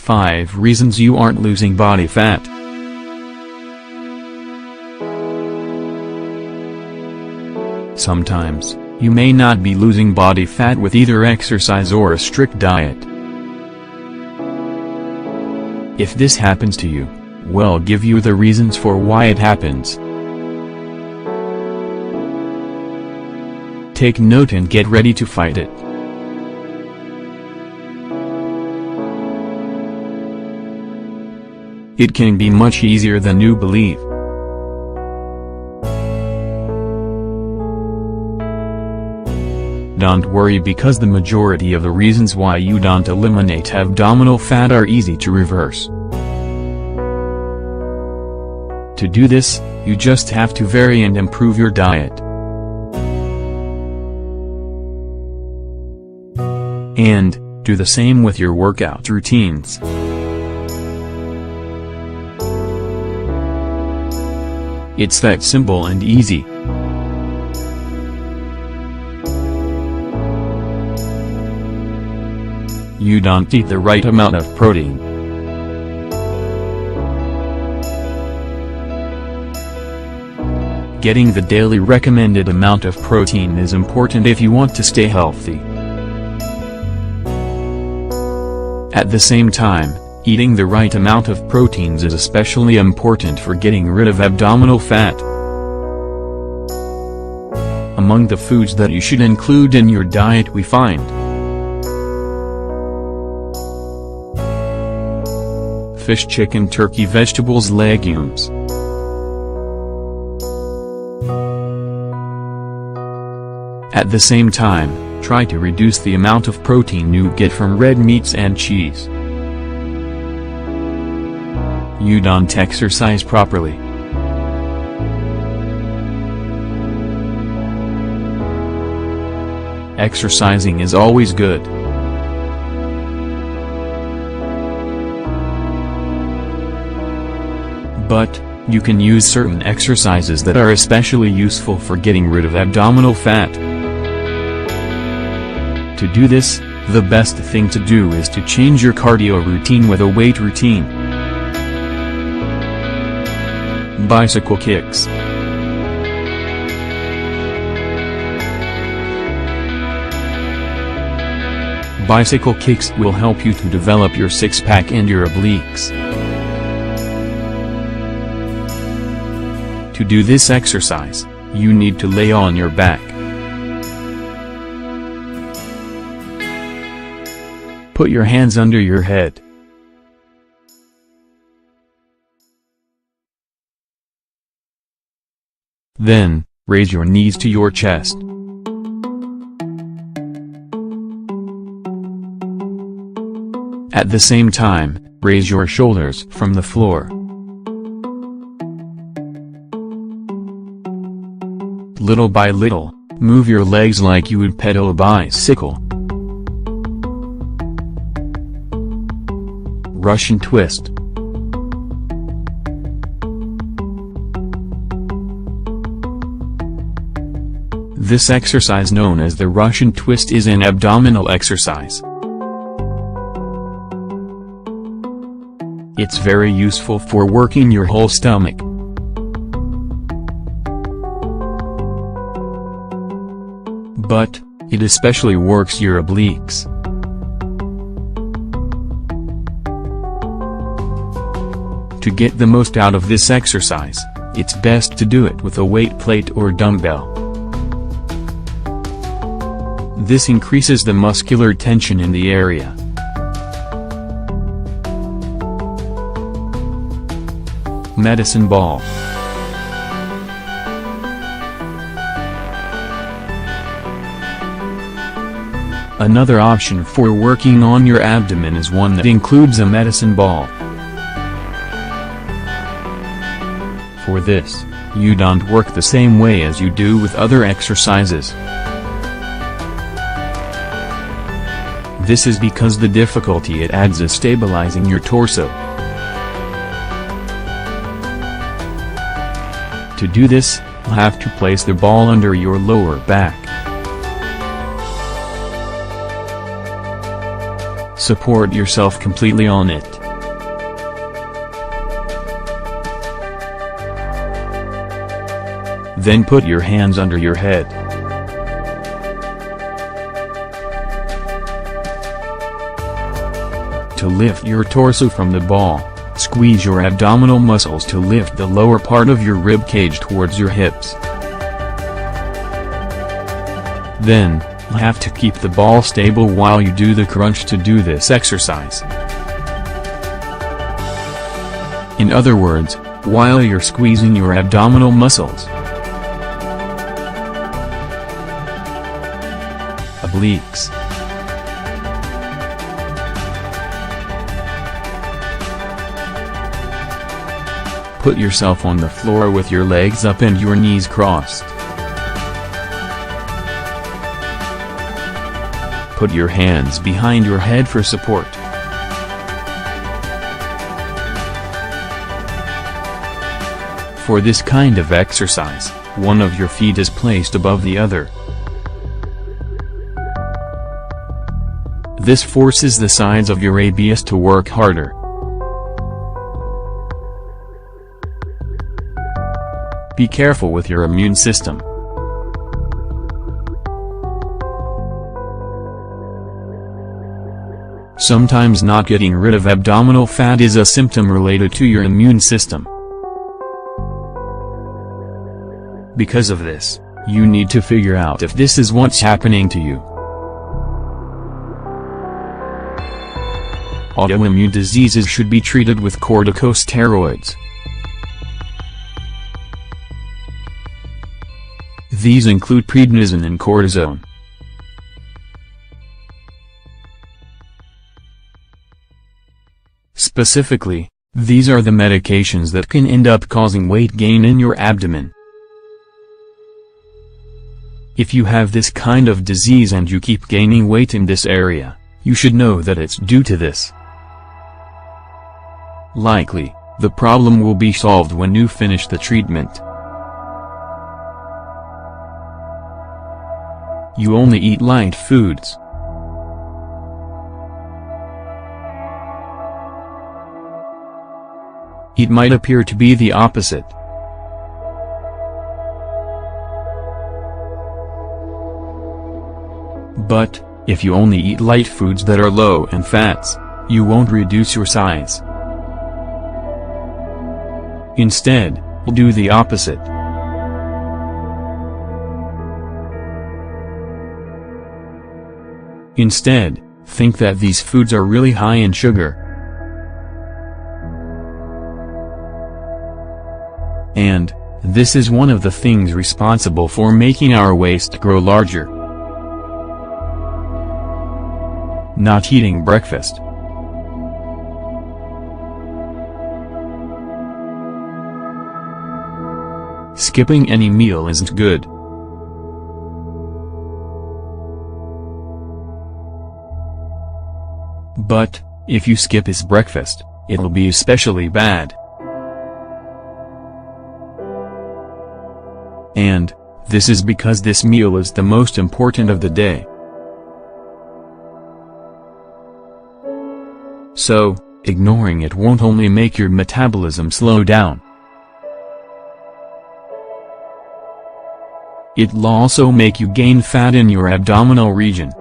5 reasons you aren't losing body fat. Sometimes, you may not be losing body fat with either exercise or a strict diet. If this happens to you, we'll give you the reasons for why it happens. Take note and get ready to fight it. It can be much easier than you believe. Don't worry, because the majority of the reasons why you don't eliminate abdominal fat are easy to reverse. To do this, you just have to vary and improve your diet. And do the same with your workout routines. It's that simple and easy. You don't eat the right amount of protein. Getting the daily recommended amount of protein is important if you want to stay healthy. At the same time, eating the right amount of proteins is especially important for getting rid of abdominal fat. Among the foods that you should include in your diet we find fish, chicken, turkey, vegetables, legumes. At the same time, try to reduce the amount of protein you get from red meats and cheese. You don't exercise properly. Exercising is always good. But, you can use certain exercises that are especially useful for getting rid of abdominal fat. To do this, the best thing to do is to change your cardio routine with a weight routine. Bicycle kicks. Bicycle kicks will help you to develop your six-pack and your obliques. To do this exercise, you need to lay on your back. Put your hands under your head. Then, raise your knees to your chest. At the same time, raise your shoulders from the floor. Little by little, move your legs like you would pedal a bicycle. Russian twist. This exercise, known as the Russian twist, is an abdominal exercise. It's very useful for working your whole stomach. But, it especially works your obliques. To get the most out of this exercise, it's best to do it with a weight plate or dumbbell. This increases the muscular tension in the area. Medicine ball. Another option for working on your abdomen is one that includes a medicine ball. For this, you don't work the same way as you do with other exercises. This is because the difficulty it adds is stabilizing your torso. To do this, you'll have to place the ball under your lower back. Support yourself completely on it. Then put your hands under your head. To lift your torso from the ball, squeeze your abdominal muscles to lift the lower part of your rib cage towards your hips. Then, you have to keep the ball stable while you do the crunch to do this exercise. In other words, while you're squeezing your abdominal muscles. Obliques. Put yourself on the floor with your legs up and your knees crossed. Put your hands behind your head for support. For this kind of exercise, one of your feet is placed above the other. This forces the sides of your abs to work harder. Be careful with your immune system. Sometimes not getting rid of abdominal fat is a symptom related to your immune system. Because of this, you need to figure out if this is what's happening to you. Autoimmune diseases should be treated with corticosteroids. These include prednisone and cortisone. Specifically, these are the medications that can end up causing weight gain in your abdomen. If you have this kind of disease and you keep gaining weight in this area, you should know that it's due to this. Likely, the problem will be solved when you finish the treatment. You only eat light foods. It might appear to be the opposite. But, if you only eat light foods that are low in fats, you won't reduce your size. Instead, do the opposite. Instead, think that these foods are really high in sugar. And, this is one of the things responsible for making our waist grow larger. Not eating breakfast. Skipping any meal isn't good. But, if you skip his breakfast, it'll be especially bad. And, this is because this meal is the most important of the day. So, ignoring it won't only make your metabolism slow down. It'll also make you gain fat in your abdominal region.